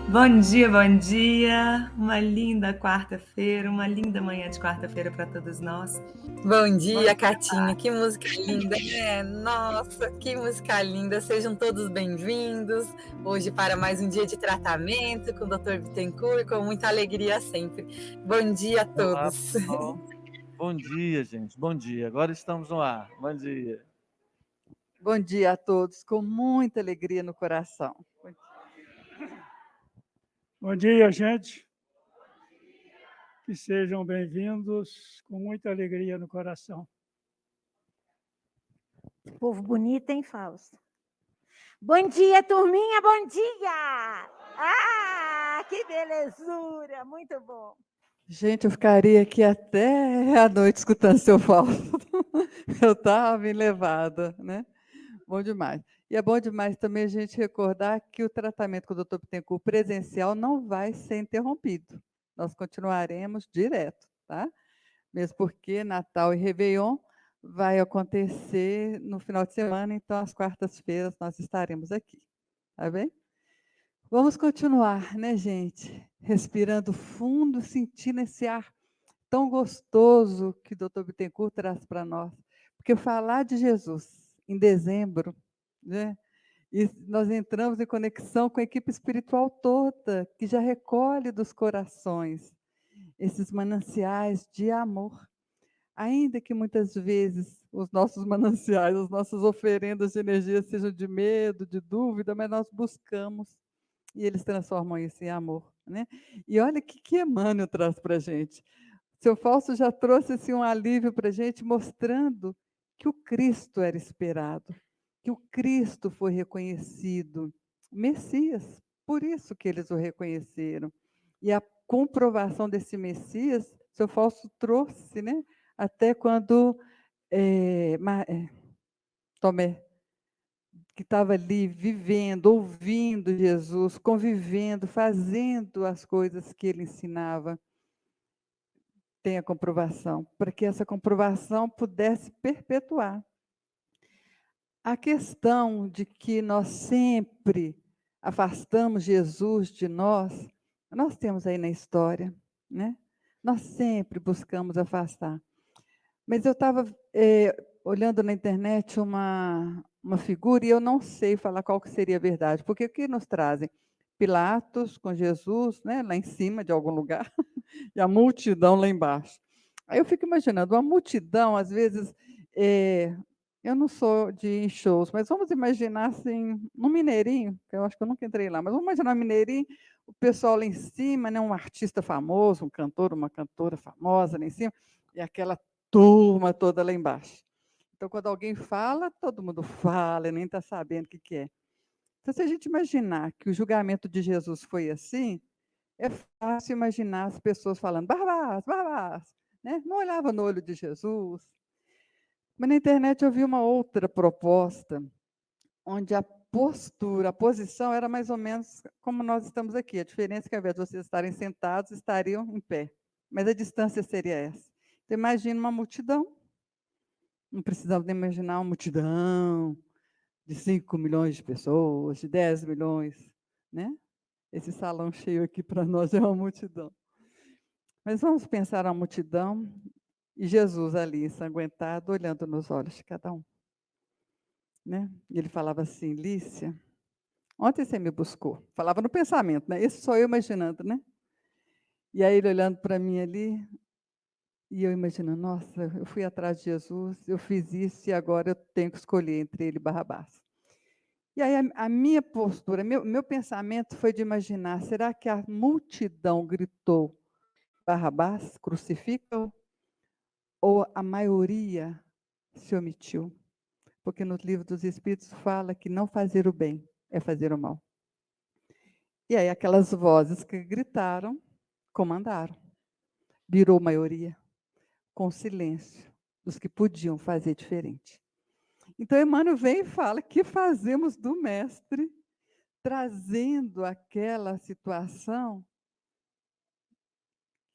Bom dia, bom dia. Uma linda quarta-feira, uma linda manhã de quarta-feira para todos nós. Bom dia, Catinha. Que música linda, né? Nossa, que música linda. Sejam todos bem-vindos hoje para mais um dia de tratamento com o Dr. Bittencourt, com muita alegria sempre. Bom dia a Olá, todos. pessoal. Bom dia, gente. Bom dia. Agora estamos no ar. Bom dia. Bom dia a todos, com muita alegria no coração. Bom dia, gente. Que sejam bem-vindos com muita alegria no coração. Povo bonito, hein, Fausto? Bom dia, turminha, bom dia! Ah, que belezura, muito bom. Gente, eu ficaria aqui até a noite escutando seu Fausto. Eu estava enlevada, né? Bom demais. E é bom demais também a gente recordar que o tratamento com o Dr. Bittencourt presencial não vai ser interrompido. Nós continuaremos direto, tá? Mesmo porque Natal e Réveillon vai acontecer no final de semana, então às quartas-feiras nós estaremos aqui, tá bem? Vamos continuar, né, gente? Respirando fundo, sentindo esse ar tão gostoso que o Dr. Bittencourt traz para nós. Porque falar de Jesus em dezembro, né? E nós entramos em conexão com a equipe espiritual toda, que já recolhe dos corações esses mananciais de amor. Ainda que muitas vezes os nossos mananciais, as nossas oferendas de energia sejam de medo, de dúvida, mas nós buscamos e eles transformam isso em amor, né? E olha o que Emmanuel traz para a gente. Seu Fausto já trouxe assim, um alívio para a gente, mostrando que o Cristo era esperado, que o Cristo foi reconhecido, o Messias, por isso que eles o reconheceram. E a comprovação desse Messias, seu Fausto trouxe, né? Até quando Tomé, que estava ali vivendo, ouvindo Jesus, convivendo, fazendo as coisas que ele ensinava, tem a comprovação, para que essa comprovação pudesse perpetuar. A questão de que nós sempre afastamos Jesus de nós temos aí na história, né? Nós sempre buscamos afastar. Mas eu estava olhando na internet uma figura e eu não sei falar qual que seria a verdade, porque o que nos trazem? Pilatos com Jesus, né, lá em cima de algum lugar, e a multidão lá embaixo. Aí eu fico imaginando, uma multidão, às vezes, eu não sou de ir em shows, mas vamos imaginar assim, no Mineirinho, que eu acho que eu nunca entrei lá, mas vamos imaginar no Mineirinho, o pessoal lá em cima, né, um artista famoso, um cantor, uma cantora famosa lá em cima, e aquela turma toda lá embaixo. Então, quando alguém fala, todo mundo fala, e nem está sabendo o que é. Então, se a gente imaginar que o julgamento de Jesus foi assim, é fácil imaginar as pessoas falando, Barrabás, Barrabás, né? Não olhava no olho de Jesus. Mas na internet eu vi uma outra proposta, onde a postura, a posição era mais ou menos como nós estamos aqui. A diferença é que, ao invés de vocês estarem sentados, estariam em pé. Mas a distância seria essa. Então, imagina uma multidão. Não precisamos nem imaginar uma multidão de 5 milhões de pessoas, de 10 milhões, né? Esse salão cheio aqui para nós é uma multidão. Mas vamos pensar a multidão e Jesus ali, ensanguentado, olhando nos olhos de cada um. Né? E ele falava assim, Lícia, ontem você me buscou. Falava no pensamento, né? Esse só eu imaginando, né? E aí ele olhando para mim ali, e eu imaginando, nossa, eu fui atrás de Jesus, eu fiz isso e agora eu tenho que escolher entre ele e Barrabás. E aí a minha postura, meu pensamento foi de imaginar, será que a multidão gritou, Barrabás, crucifica-o? Ou a maioria se omitiu? Porque no livro dos Espíritos fala que não fazer o bem é fazer o mal. E aí aquelas vozes que gritaram, comandaram. Virou maioria, com silêncio, dos que podiam fazer diferente. Então, Emmanuel vem e fala que fazemos do mestre, trazendo aquela situação,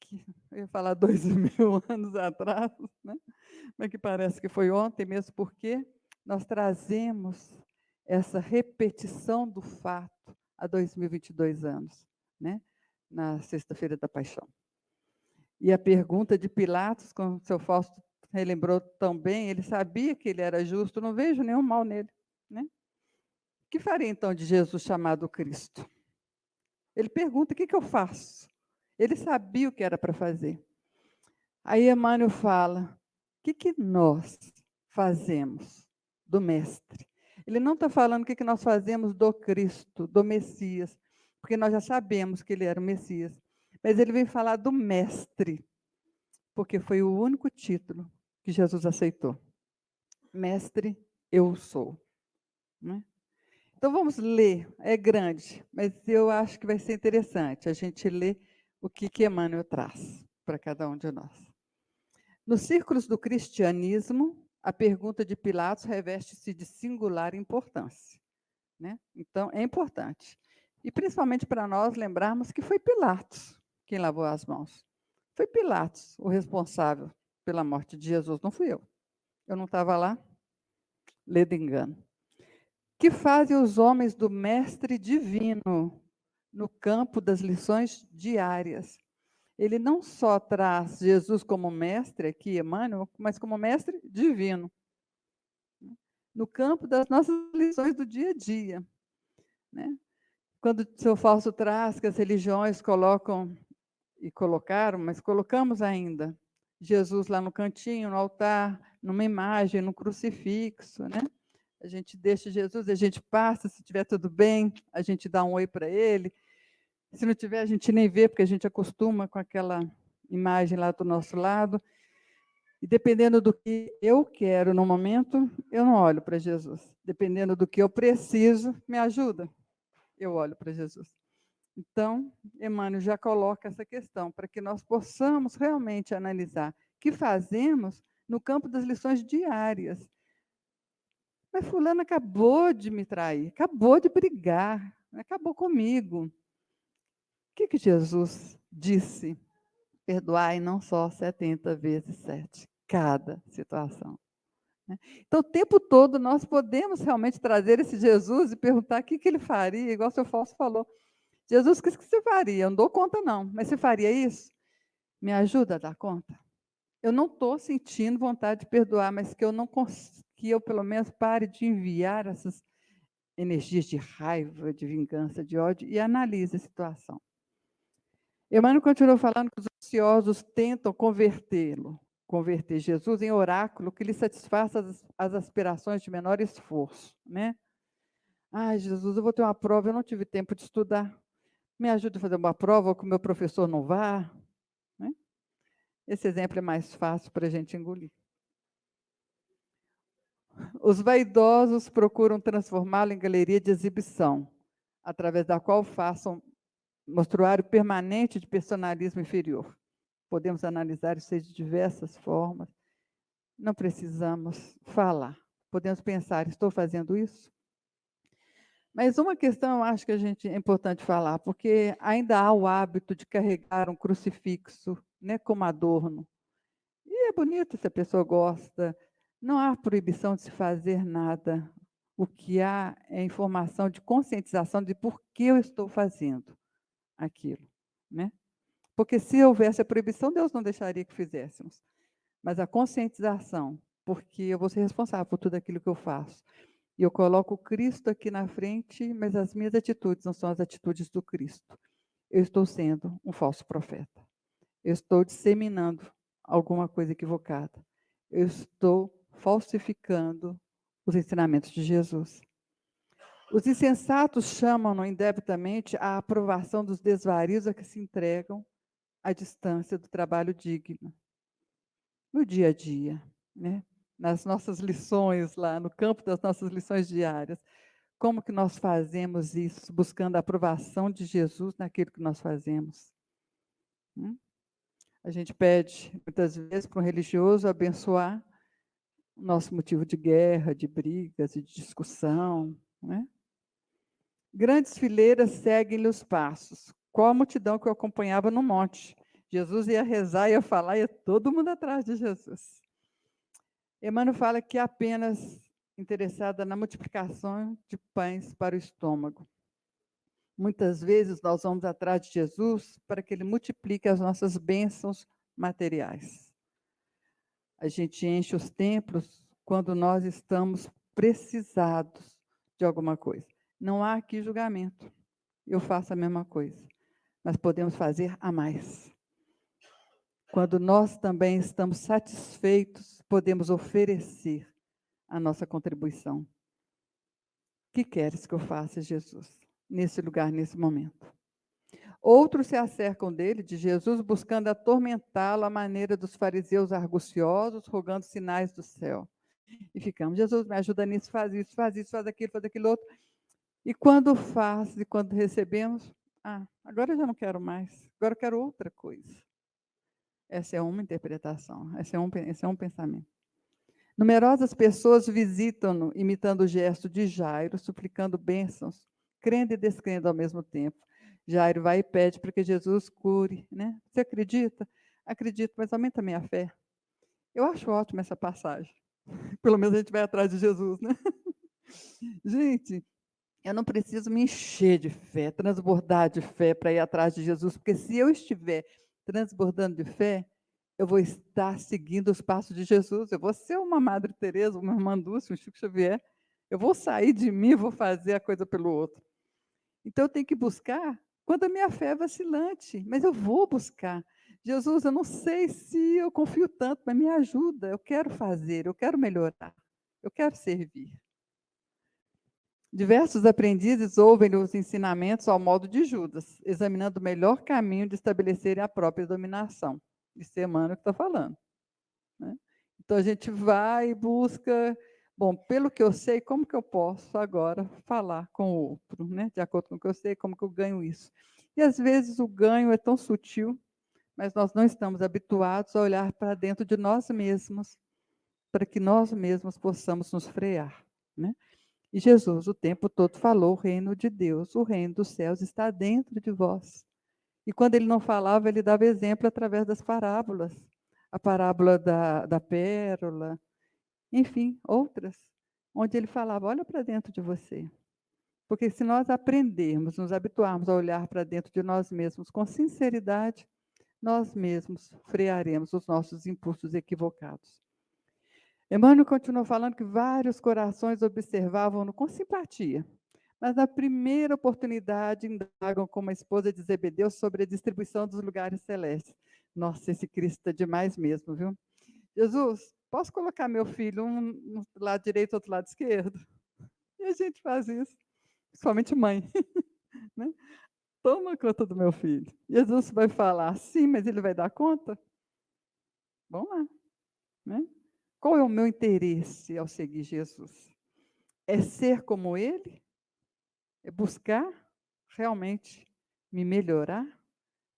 que eu ia falar 2000 anos atrás, né? Mas que parece que foi ontem mesmo, porque nós trazemos essa repetição do fato há 2022 anos. né? Na sexta-feira da Paixão. E a pergunta de Pilatos, como o seu Fausto relembrou tão bem, ele sabia que ele era justo, não vejo nenhum mal nele, né? O que faria então de Jesus chamado Cristo? Ele pergunta: o que eu faço? Ele sabia o que era para fazer. Aí Emmanuel fala: o que nós fazemos do Mestre? Ele não está falando o que nós fazemos do Cristo, do Messias, porque nós já sabemos que ele era o Messias. Mas ele vem falar do Mestre, porque foi o único título que Jesus aceitou. Mestre, eu sou. Né? Então vamos ler, é grande, mas eu acho que vai ser interessante a gente ler o que Emmanuel traz para cada um de nós. Nos círculos do cristianismo, a pergunta de Pilatos reveste-se de singular importância. Né? Então, é importante. E principalmente para nós lembrarmos que foi Pilatos quem lavou as mãos. Foi Pilatos o responsável pela morte de Jesus, não fui eu. Eu não estava lá, ledo engano. Que fazem os homens do mestre divino no campo das lições diárias? Ele não só traz Jesus como mestre aqui, Emmanuel, mas como mestre divino. No campo das nossas lições do dia a dia. Né? Quando o seu Fausto traz que as religiões colocam, e colocaram, mas colocamos ainda, Jesus lá no cantinho, no altar, numa imagem, no crucifixo, né? A gente deixa Jesus, a gente passa, se tiver tudo bem, a gente dá um oi para ele. Se não tiver, a gente nem vê, porque a gente acostuma com aquela imagem lá do nosso lado. E dependendo do que eu quero no momento, eu não olho para Jesus. Dependendo do que eu preciso, me ajuda, eu olho para Jesus. Então, Emmanuel já coloca essa questão, para que nós possamos realmente analisar o que fazemos no campo das lições diárias. Mas fulano acabou de me trair, acabou de brigar, acabou comigo. O que Jesus disse? Perdoai não só 70 vezes 7, cada situação. Então, o tempo todo, nós podemos realmente trazer esse Jesus e perguntar o que ele faria, igual o seu Fausto falou. Jesus, o que você faria? Eu não dou conta, não, mas você faria isso? Me ajuda a dar conta? Eu não estou sentindo vontade de perdoar, mas que eu, pelo menos, pare de enviar essas energias de raiva, de vingança, de ódio, e analise a situação. Emmanuel continuou falando que os ansiosos tentam converter Jesus em oráculo que lhe satisfaça as aspirações de menor esforço. Né? Ah, Jesus, eu vou ter uma prova, eu não tive tempo de estudar. Me ajuda a fazer uma prova que o meu professor não vá. Né? Esse exemplo é mais fácil para a gente engolir. Os vaidosos procuram transformá-lo em galeria de exibição, através da qual façam mostruário permanente de personalismo inferior. Podemos analisar isso de diversas formas. Não precisamos falar. Podemos pensar, estou fazendo isso? Mas uma questão eu acho que é importante falar, porque ainda há o hábito de carregar um crucifixo, né, como adorno. E é bonito se a pessoa gosta. Não há proibição de se fazer nada. O que há é informação de conscientização de por que eu estou fazendo aquilo. Né? Porque se houvesse a proibição, Deus não deixaria que fizéssemos. Mas a conscientização, porque eu vou ser responsável por tudo aquilo que eu faço. E eu coloco o Cristo aqui na frente, mas as minhas atitudes não são as atitudes do Cristo. Eu estou sendo um falso profeta. Eu estou disseminando alguma coisa equivocada. Eu estou falsificando os ensinamentos de Jesus. Os insensatos chamam-no indebitamente à aprovação dos desvarios a que se entregam à distância do trabalho digno. No dia a dia, né? Nas nossas lições lá, no campo das nossas lições diárias. Como que nós fazemos isso, buscando a aprovação de Jesus naquilo que nós fazemos? A gente pede, muitas vezes, para um religioso abençoar o nosso motivo de guerra, de brigas e de discussão. Né? Grandes fileiras seguem-lhe os passos. Qual a multidão que o acompanhava no monte? Jesus ia rezar, ia falar, ia todo mundo atrás de Jesus. Emmanuel fala que é apenas interessada na multiplicação de pães para o estômago. Muitas vezes nós vamos atrás de Jesus para que ele multiplique as nossas bênçãos materiais. A gente enche os templos quando nós estamos precisados de alguma coisa. Não há aqui julgamento. Eu faço a mesma coisa, mas podemos fazer a mais. Quando nós também estamos satisfeitos, podemos oferecer a nossa contribuição. O que queres que eu faça, Jesus, nesse lugar, nesse momento? Outros se acercam dele, de Jesus, buscando atormentá-lo à maneira dos fariseus arguciosos, rogando sinais do céu. E ficamos, Jesus, me ajuda nisso, faz isso, faz aquilo outro. E quando faz, e quando recebemos, agora eu já não quero mais, agora eu quero outra coisa. Essa é uma interpretação, esse é um pensamento. Numerosas pessoas visitam-no, imitando o gesto de Jairo, suplicando bênçãos, crendo e descrendo ao mesmo tempo. Jairo vai e pede para que Jesus cure, né? Você acredita? Acredito, mas aumenta a minha fé. Eu acho ótima essa passagem. Pelo menos a gente vai atrás de Jesus, né? Gente, eu não preciso me encher de fé, transbordar de fé para ir atrás de Jesus, porque se eu estiver transbordando de fé, eu vou estar seguindo os passos de Jesus. Eu vou ser uma Madre Teresa, uma Irmã Dulce, um Chico Xavier. Eu vou sair de mim, vou fazer a coisa pelo outro. Então eu tenho que buscar quando a minha fé é vacilante, mas eu vou buscar. Jesus, eu não sei se eu confio tanto, mas me ajuda. Eu quero fazer, eu quero melhorar, eu quero servir. Diversos aprendizes ouvem os ensinamentos ao modo de Judas, examinando o melhor caminho de estabelecerem a própria dominação. Isso é Emmanuel que está falando, né? Então a gente vai e busca, bom, pelo que eu sei, como que eu posso agora falar com o outro, né? De acordo com o que eu sei, como que eu ganho isso? E às vezes o ganho é tão sutil, mas nós não estamos habituados a olhar para dentro de nós mesmos, para que nós mesmos possamos nos frear, né? E Jesus o tempo todo falou: o reino de Deus, o reino dos céus está dentro de vós. E quando ele não falava, ele dava exemplo através das parábolas. A parábola da pérola, enfim, outras, onde ele falava: olha para dentro de você. Porque se nós aprendermos, nos habituarmos a olhar para dentro de nós mesmos com sinceridade, nós mesmos frearemos os nossos impulsos equivocados. Emmanuel continuou falando que vários corações observavam-no com simpatia, mas na primeira oportunidade indagam como a esposa de Zebedeu sobre a distribuição dos lugares celestes. Nossa, esse Cristo está demais mesmo, viu? Jesus, posso colocar meu filho um no lado direito, outro lado esquerdo? E a gente faz isso, principalmente mãe, né? Toma conta do meu filho. Jesus vai falar, sim, mas ele vai dar conta? Vamos lá, né? Qual é o meu interesse ao seguir Jesus? É ser como ele? É buscar realmente me melhorar?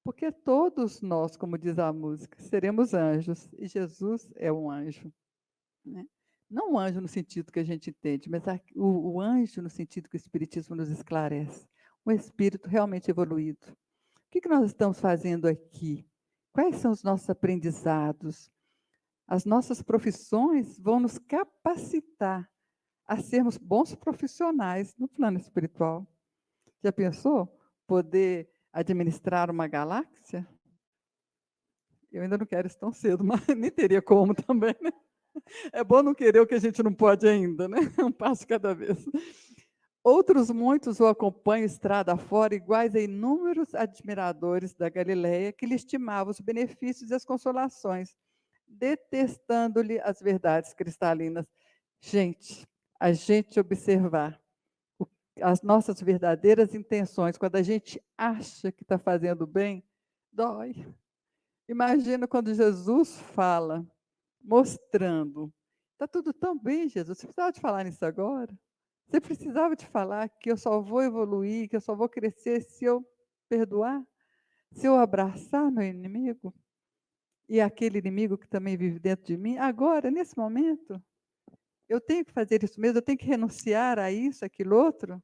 Porque todos nós, como diz a música, seremos anjos, e Jesus é um anjo, né? Não um anjo no sentido que a gente entende, mas o anjo no sentido que o Espiritismo nos esclarece. Um espírito realmente evoluído. O que nós estamos fazendo aqui? Quais são os nossos aprendizados? As nossas profissões vão nos capacitar a sermos bons profissionais no plano espiritual. Já pensou poder administrar uma galáxia? Eu ainda não quero isso tão cedo, mas nem teria como também, né? É bom não querer o que a gente não pode ainda, né? Um passo cada vez. Outros muitos o acompanham estrada fora, iguais a inúmeros admiradores da Galileia, que lhe estimavam os benefícios e as consolações, detestando-lhe as verdades cristalinas. Gente, a gente observar as nossas verdadeiras intenções, quando a gente acha que está fazendo bem, dói. Imagina quando Jesus fala, mostrando, está tudo tão bem, Jesus, você precisava de falar nisso agora? Você precisava de falar que eu só vou evoluir, que eu só vou crescer se eu perdoar, se eu abraçar meu inimigo? E aquele inimigo que também vive dentro de mim, agora, nesse momento, eu tenho que fazer isso mesmo, eu tenho que renunciar a isso, aquilo outro?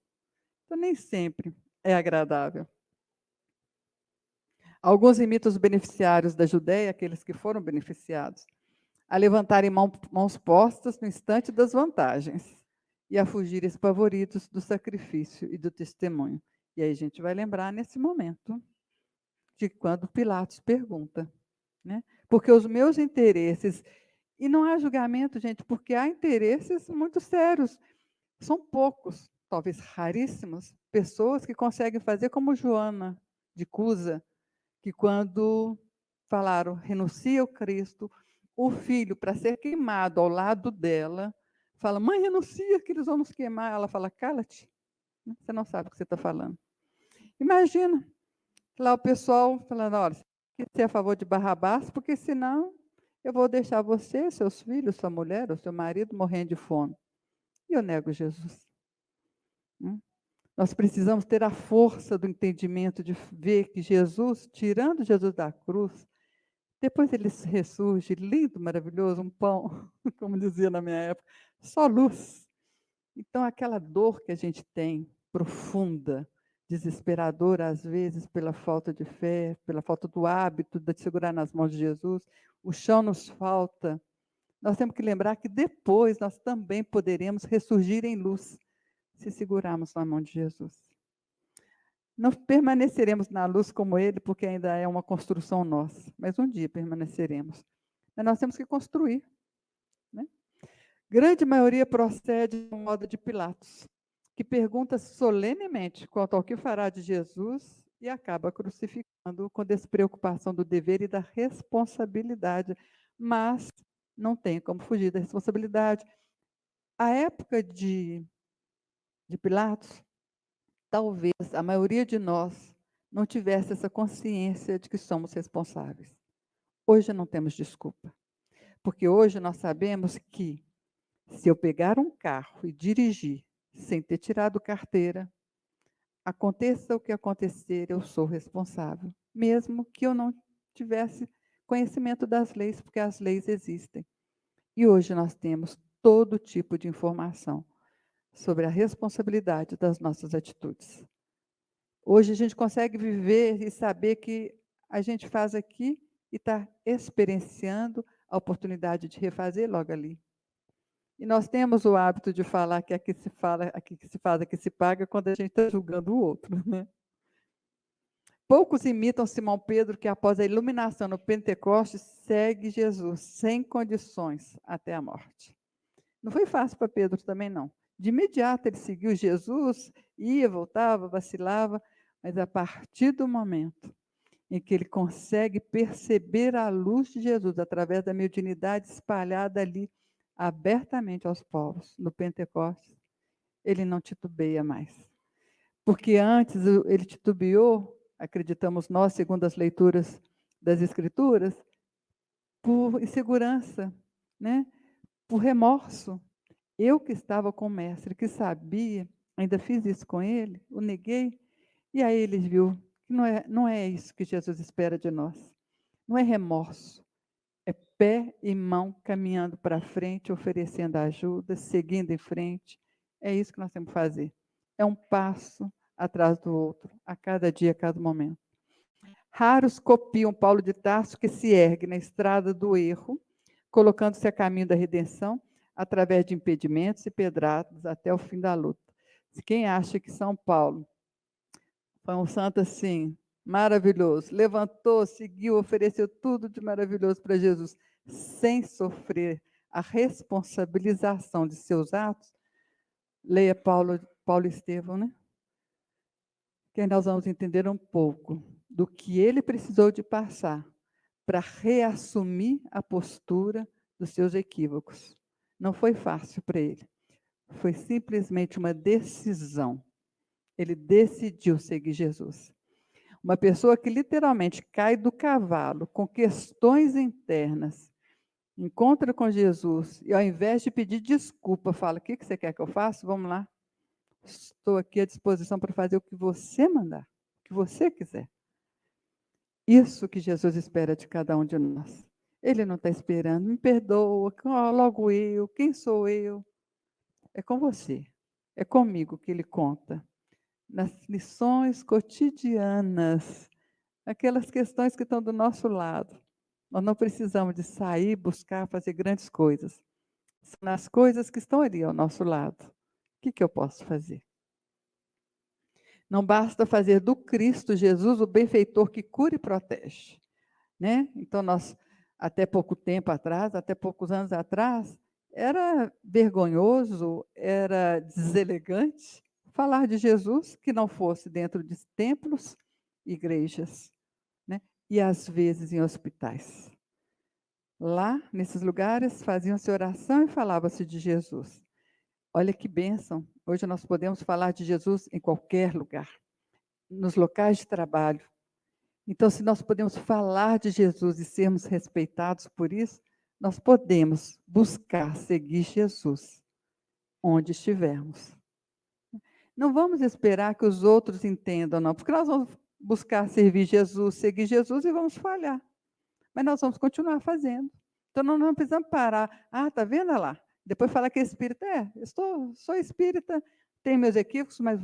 Então, nem sempre é agradável. Alguns imitam os beneficiários da Judéia, aqueles que foram beneficiados, a levantarem mãos postas no instante das vantagens e a fugir espavoridos do sacrifício e do testemunho. E aí a gente vai lembrar nesse momento de quando Pilatos pergunta, né? Porque os meus interesses, e não há julgamento, gente, porque há interesses muito sérios. São poucos, talvez raríssimos, pessoas que conseguem fazer como Joana de Cusa, que quando falaram renuncia ao Cristo, o filho, para ser queimado ao lado dela, fala, mãe, renuncia que eles vão nos queimar. Ela fala, cala-te, você não sabe o que você está falando. Imagina, lá o pessoal falando, olha, você é a favor de Barrabás, porque senão eu vou deixar você, seus filhos, sua mulher, ou seu marido morrendo de fome. E eu nego Jesus. Nós precisamos ter a força do entendimento de ver que Jesus, tirando Jesus da cruz, depois ele ressurge, lindo, maravilhoso, um pão, como dizia na minha época, só luz. Então, aquela dor que a gente tem, profunda, desesperadora, às vezes, pela falta de fé, pela falta do hábito de segurar nas mãos de Jesus, o chão nos falta. Nós temos que lembrar que depois nós também poderemos ressurgir em luz, se segurarmos na mão de Jesus. Não permaneceremos na luz como ele, porque ainda é uma construção nossa, mas um dia permaneceremos. Mas nós temos que construir, né? Grande maioria procede do modo de Pilatos, que pergunta solenemente quanto ao que fará de Jesus e acaba crucificando com despreocupação do dever e da responsabilidade, mas não tem como fugir da responsabilidade. A época de Pilatos, talvez a maioria de nós não tivesse essa consciência de que somos responsáveis. Hoje não temos desculpa, porque hoje nós sabemos que se eu pegar um carro e dirigir sem ter tirado carteira, aconteça o que acontecer, eu sou responsável, mesmo que eu não tivesse conhecimento das leis, porque as leis existem. E hoje nós temos todo tipo de informação sobre a responsabilidade das nossas atitudes. Hoje a gente consegue viver e saber que a gente faz aqui e está experienciando a oportunidade de refazer logo ali. E nós temos o hábito de falar que aqui se fala, aqui que se faz, aqui se paga, quando a gente está julgando o outro, né? Poucos imitam Simão Pedro, que após a iluminação no Pentecostes, segue Jesus sem condições até a morte. Não foi fácil para Pedro também, não. De imediato ele seguiu Jesus, ia, voltava, vacilava, mas a partir do momento em que ele consegue perceber a luz de Jesus através da mediunidade espalhada ali abertamente aos povos, no Pentecostes, ele não titubeia mais. Porque antes ele titubeou, acreditamos nós, segundo as leituras das Escrituras, por insegurança, né? Por remorso. Eu que estava com o mestre, que sabia, ainda fiz isso com ele, o neguei, e aí ele viu que não é isso que Jesus espera de nós. Não é remorso, é pé e mão caminhando para frente, oferecendo ajuda, seguindo em frente. É isso que nós temos que fazer. É um passo atrás do outro, a cada dia, a cada momento. Raros copiam Paulo de Tarso, que se ergue na estrada do erro, colocando-se a caminho da redenção, através de impedimentos e pedradas até o fim da luta. Quem acha que São Paulo foi um santo assim, maravilhoso, levantou, seguiu, ofereceu tudo de maravilhoso para Jesus, sem sofrer a responsabilização de seus atos, leia Paulo e Estevão, né? Que nós vamos entender um pouco do que ele precisou de passar para reassumir a postura dos seus equívocos. Não foi fácil para ele. Foi simplesmente uma decisão. Ele decidiu seguir Jesus. Uma pessoa que literalmente cai do cavalo com questões internas, encontra com Jesus e ao invés de pedir desculpa, fala, o que você quer que eu faça? Vamos lá. Estou aqui à disposição para fazer o que você mandar, o que você quiser. Isso que Jesus espera de cada um de nós. Ele não está esperando, me perdoa, logo eu, quem sou eu? É com você, é comigo que ele conta. Nas lições cotidianas, aquelas questões que estão do nosso lado. Nós não precisamos de sair, buscar, fazer grandes coisas. São nas coisas que estão ali ao nosso lado. O que eu posso fazer? Não basta fazer do Cristo Jesus o benfeitor que cura e protege, né? Então, nós, até pouco tempo atrás, até poucos anos atrás, era vergonhoso, era deselegante falar de Jesus que não fosse dentro de templos, igrejas, né? E às vezes em hospitais. Lá, nesses lugares, faziam-se oração e falava-se de Jesus. Olha que bênção! Hoje nós podemos falar de Jesus em qualquer lugar, nos locais de trabalho. Então, se nós podemos falar de Jesus e sermos respeitados por isso, nós podemos buscar seguir Jesus onde estivermos. Não vamos esperar que os outros entendam, não, porque nós vamos buscar servir Jesus, seguir Jesus e vamos falhar. Mas nós vamos continuar fazendo. Então, não precisamos parar. Ah, está vendo lá? Depois falar que é espírita. Sou espírita, tenho meus equívocos, mas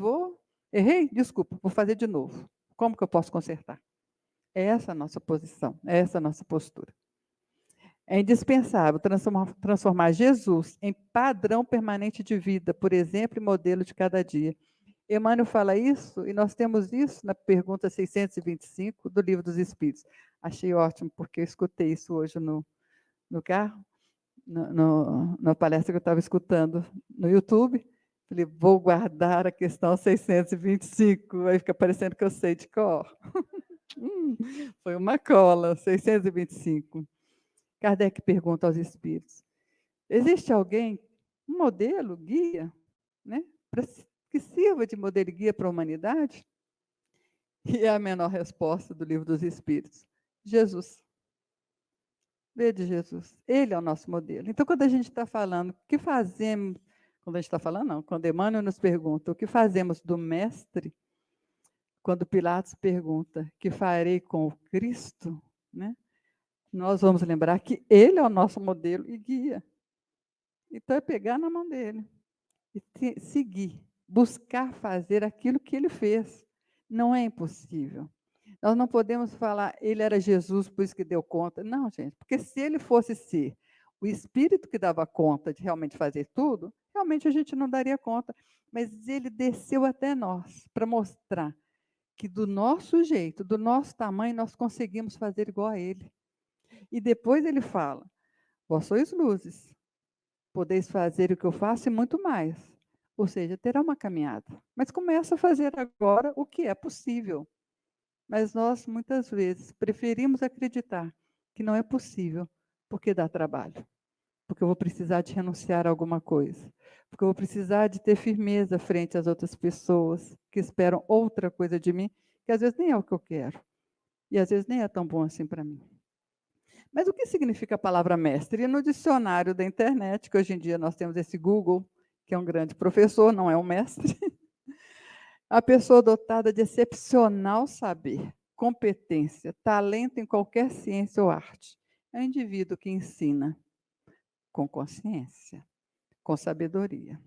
errei? Desculpa, vou fazer de novo. Como que eu posso consertar? É essa a nossa posição, é essa a nossa postura. É indispensável transformar Jesus em padrão permanente de vida, por exemplo, e modelo de cada dia. Emmanuel fala isso, e nós temos isso na pergunta 625 do Livro dos Espíritos. Achei ótimo, porque eu escutei isso hoje no carro, na palestra que eu estava escutando no YouTube. Falei, vou guardar a questão 625, aí fica parecendo que eu sei de cor. Foi uma cola, 625. Kardec pergunta aos espíritos, existe alguém, um modelo, guia, né, que sirva de modelo e guia para a humanidade? E é a menor resposta do Livro dos Espíritos, Jesus. Vede Jesus, ele é o nosso modelo. Então, quando a gente está falando, o que fazemos, quando a gente está falando, não, quando Emmanuel nos pergunta, o que fazemos do mestre, quando Pilatos pergunta, que farei com o Cristo, né? Nós vamos lembrar que ele é o nosso modelo e guia. Então, é pegar na mão dele e seguir, buscar fazer aquilo que ele fez. Não é impossível. Nós não podemos falar, ele era Jesus, por isso que deu conta. Não, gente, porque se ele fosse ser o Espírito que dava conta de realmente fazer tudo, realmente a gente não daria conta. Mas ele desceu até nós para mostrar que do nosso jeito, do nosso tamanho, nós conseguimos fazer igual a ele. E depois ele fala, vós sois luzes, podeis fazer o que eu faço e muito mais. Ou seja, terá uma caminhada. Mas começa a fazer agora o que é possível. Mas nós, muitas vezes, preferimos acreditar que não é possível, porque dá trabalho. Porque eu vou precisar de renunciar a alguma coisa. Porque eu vou precisar de ter firmeza frente às outras pessoas que esperam outra coisa de mim, que às vezes nem é o que eu quero. E às vezes nem é tão bom assim para mim. Mas o que significa a palavra mestre? E no dicionário da internet, que hoje em dia nós temos esse Google, que é um grande professor, não é um mestre, a pessoa dotada de excepcional saber, competência, talento em qualquer ciência ou arte. É um indivíduo que ensina com consciência, com sabedoria.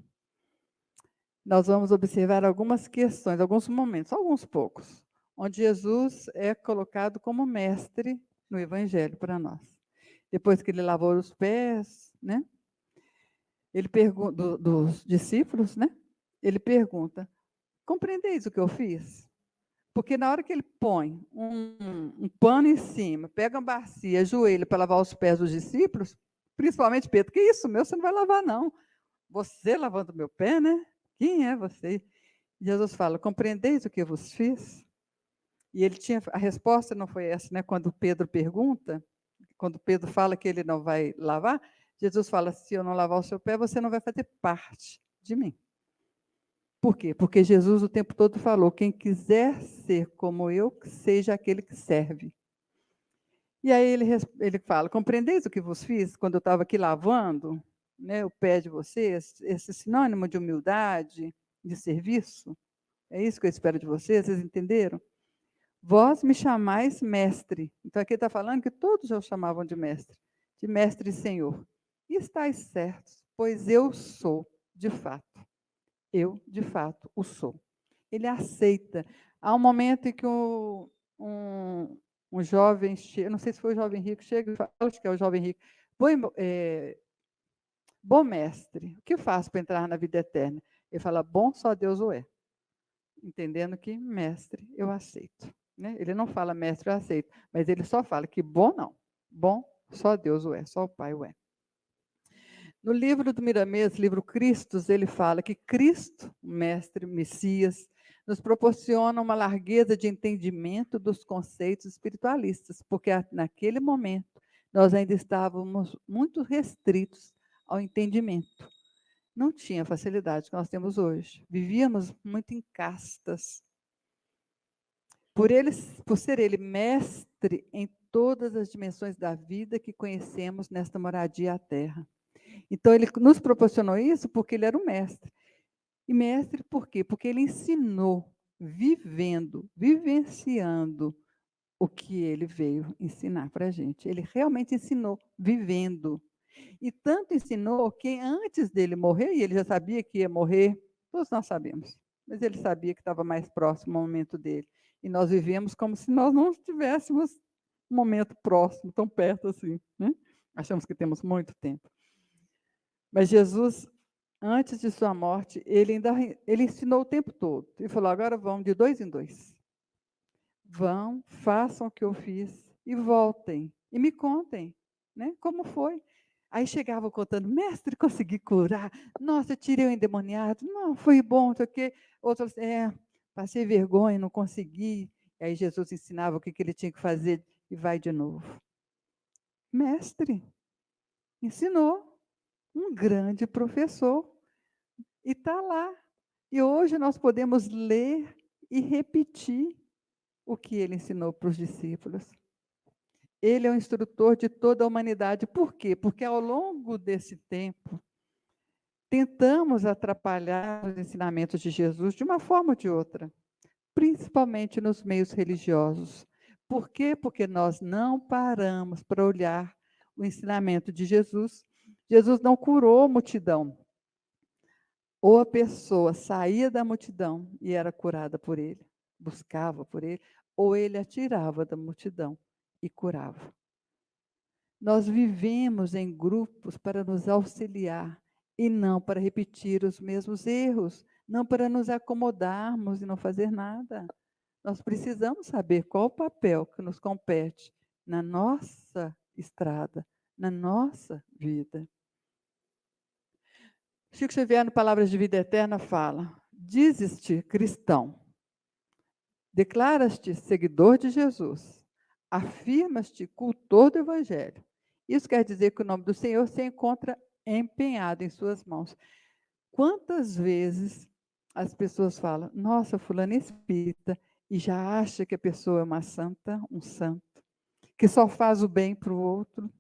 Nós vamos observar algumas questões, alguns momentos, alguns poucos, onde Jesus é colocado como mestre no Evangelho para nós. Depois que ele lavou os pés, né? Ele pergunta dos discípulos, né? Ele pergunta: compreendeis o que eu fiz? Porque na hora que ele põe um pano em cima, pega uma bacia, ajoelha para lavar os pés dos discípulos, principalmente Pedro, que isso, meu, você não vai lavar, não. Você lavando meu pé, né? Quem é você? Jesus fala: compreendeis o que eu vos fiz? E ele tinha, a resposta não foi essa, né? Quando Pedro pergunta, quando Pedro fala que ele não vai lavar, Jesus fala: se eu não lavar o seu pé, você não vai fazer parte de mim. Por quê? Porque Jesus o tempo todo falou: quem quiser ser como eu, seja aquele que serve. E aí ele fala: compreendeis o que vos fiz quando eu estava aqui lavando, né, o pé de vocês? Esse sinônimo de humildade, de serviço? É isso que eu espero de vocês, vocês entenderam? Vós me chamais mestre. Então, aqui está falando que todos já o chamavam de mestre e senhor. E estáis certos, pois eu sou, de fato. Eu, de fato, o sou. Ele aceita. Há um momento em que um jovem, não sei se foi o jovem rico, chega e fala, acho que é o jovem rico, bom mestre, o que faço para entrar na vida eterna? Ele fala: bom só Deus o é. entendendo que mestre eu aceito. Né? Ele não fala mestre eu aceito, mas ele só fala que bom não. Bom, só Deus o é, só o Pai o é. No livro do Miramês, livro Cristos, ele fala que Cristo, o mestre, o Messias, nos proporciona uma largueza de entendimento dos conceitos espiritualistas, porque naquele momento nós ainda estávamos muito restritos ao entendimento. Não tinha a facilidade que nós temos hoje. Vivíamos muito em castas. Por ser ele mestre em todas as dimensões da vida que conhecemos nesta moradia à Terra. Então, ele nos proporcionou isso porque ele era o mestre. E mestre por quê? Porque ele ensinou, vivendo, vivenciando o que ele veio ensinar para a gente. Ele realmente ensinou, vivendo. E tanto ensinou que antes dele morrer, e ele já sabia que ia morrer, todos nós sabemos, mas ele sabia que estava mais próximo ao momento dele. E nós vivemos como se nós não estivéssemos um momento próximo, tão perto assim. Né? Achamos que temos muito tempo. Mas Jesus, antes de sua morte, ele ensinou o tempo todo. Ele falou, agora vão de 2 em 2. Vão, façam o que eu fiz e voltem. E me contem, né? Como foi. Aí chegavam contando, mestre, consegui curar. Nossa, eu tirei o endemoniado. Não, foi bom, sei o quê. Outros, passei vergonha, não consegui. E aí Jesus ensinava o que ele tinha que fazer e vai de novo. Mestre, ensinou. Um grande professor, e está lá. E hoje nós podemos ler e repetir o que ele ensinou para os discípulos. Ele é o instrutor de toda a humanidade. Por quê? Porque ao longo desse tempo, tentamos atrapalhar os ensinamentos de Jesus de uma forma ou de outra, principalmente nos meios religiosos. Por quê? Porque nós não paramos para olhar o ensinamento de Jesus. Jesus não curou a multidão. Ou a pessoa saía da multidão e era curada por ele, buscava por ele, ou ele atirava da multidão e curava. Nós vivemos em grupos para nos auxiliar e não para repetir os mesmos erros, não para nos acomodarmos e não fazer nada. Nós precisamos saber qual o papel que nos compete na nossa estrada, na nossa vida. Chico Xavier, no Palavras de Vida Eterna, fala: dizes-te cristão, declaras-te seguidor de Jesus, afirmas-te cultor do Evangelho. Isso quer dizer que o nome do Senhor se encontra empenhado em suas mãos. Quantas vezes as pessoas falam, nossa, fulano é espírita, e já acha que a pessoa é uma santa, um santo, que só faz o bem para o outro.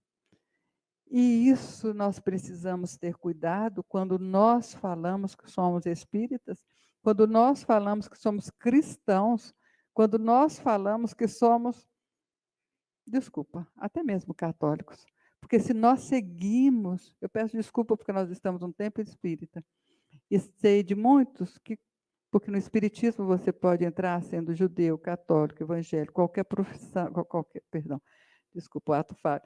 E isso nós precisamos ter cuidado quando nós falamos que somos espíritas, quando nós falamos que somos cristãos, quando nós falamos que somos, até mesmo católicos. Porque se nós seguimos, eu peço desculpa porque nós estamos num templo espírita, e sei de muitos que, porque no espiritismo você pode entrar sendo judeu, católico, evangélico, qualquer profissão, ato falho.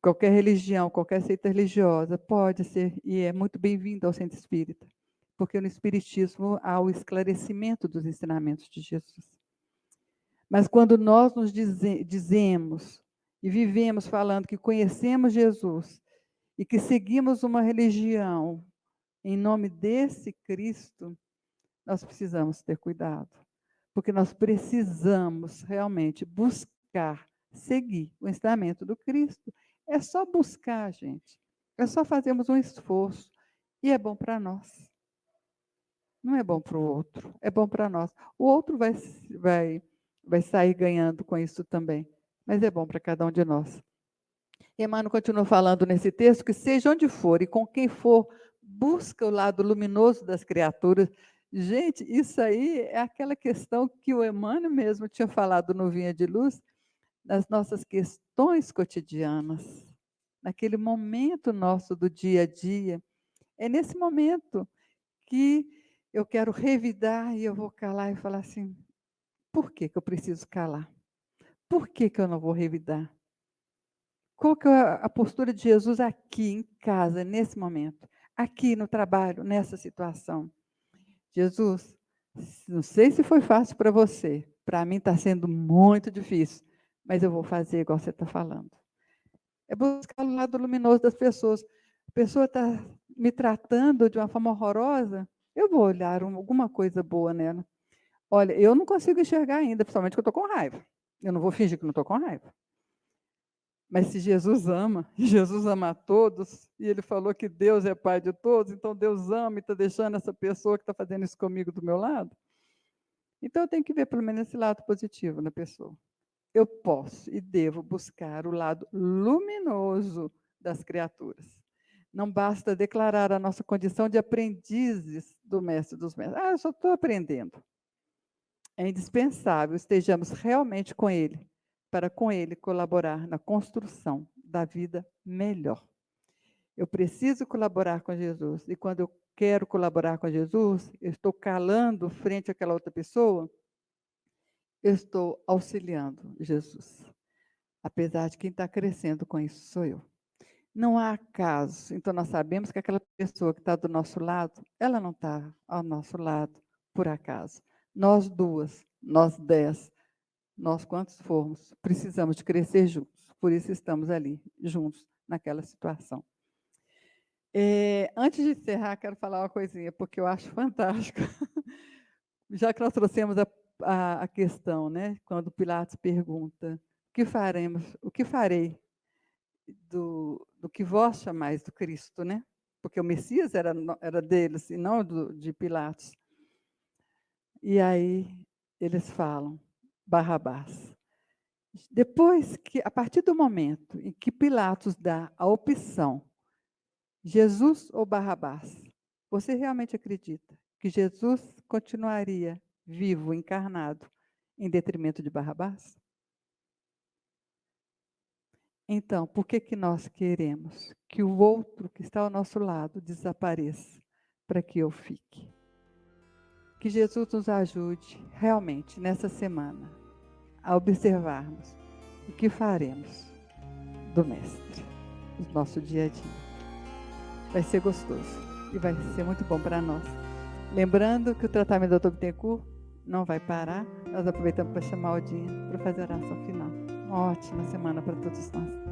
Qualquer religião, qualquer seita religiosa pode ser, e é muito bem-vindo ao centro espírita, porque no espiritismo há o esclarecimento dos ensinamentos de Jesus. Mas quando nós nos dizemos e vivemos falando que conhecemos Jesus e que seguimos uma religião em nome desse Cristo, nós precisamos ter cuidado, porque nós precisamos realmente buscar, seguir o ensinamento do Cristo. É só buscar, gente. É só fazermos um esforço. E é bom para nós. Não é bom para o outro. É bom para nós. O outro vai sair ganhando com isso também. Mas é bom para cada um de nós. Emmanuel continua falando nesse texto que seja onde for e com quem for, busca o lado luminoso das criaturas. Gente, isso aí é aquela questão que o Emmanuel mesmo tinha falado no Vinha de Luz, nas nossas questões cotidianas, naquele momento nosso do dia a dia. É nesse momento que eu quero revidar e eu vou calar e falar assim, por que eu preciso calar? Por que eu não vou revidar? Qual que é a postura de Jesus aqui em casa, nesse momento? Aqui no trabalho, nessa situação? Jesus, Não sei se foi fácil para você. Para mim está sendo muito difícil, mas eu vou fazer igual você está falando. É buscar o lado luminoso das pessoas. A pessoa está me tratando de uma forma horrorosa, eu vou olhar alguma coisa boa nela. Olha, eu não consigo enxergar ainda, principalmente que eu estou com raiva. Eu não vou fingir que não estou com raiva. Mas se Jesus ama, e Jesus ama a todos, e ele falou que Deus é pai de todos, então Deus ama e está deixando essa pessoa que está fazendo isso comigo do meu lado. Então eu tenho que ver pelo menos esse lado positivo na pessoa. Eu posso e devo buscar o lado luminoso das criaturas. Não basta declarar a nossa condição de aprendizes do Mestre dos Mestres. Eu só estou aprendendo. É indispensável estejamos realmente com Ele, para com Ele colaborar na construção da vida melhor. Eu preciso colaborar com Jesus. E quando eu quero colaborar com Jesus, eu estou calando frente àquela outra pessoa, eu estou auxiliando Jesus. Apesar de quem está crescendo com isso sou eu. Não há acaso. Então, nós sabemos que aquela pessoa que está do nosso lado, ela não está ao nosso lado por acaso. Nós duas, nós 10, nós quantos formos, precisamos de crescer juntos. Por isso estamos ali, juntos, naquela situação. Antes de encerrar, quero falar uma coisinha, porque eu acho fantástico. Já que nós trouxemos a questão, né? Quando Pilatos pergunta, o que faremos, o que farei do que vós chamais do Cristo, né? Porque o Messias era deles e não de Pilatos. E aí eles falam, Barrabás. Depois que, a partir do momento em que Pilatos dá a opção, Jesus ou Barrabás, você realmente acredita que Jesus continuaria vivo, encarnado, em detrimento de Barrabás? Então, por que nós queremos que o outro que está ao nosso lado desapareça para que eu fique? Que Jesus nos ajude realmente nessa semana a observarmos o que faremos do Mestre no nosso dia a dia. Vai ser gostoso e vai ser muito bom para nós. Lembrando que o tratamento do Dr. Bittencourt não vai parar. Nós aproveitamos para chamar o Dinha para fazer a oração final. Uma ótima semana para todos nós.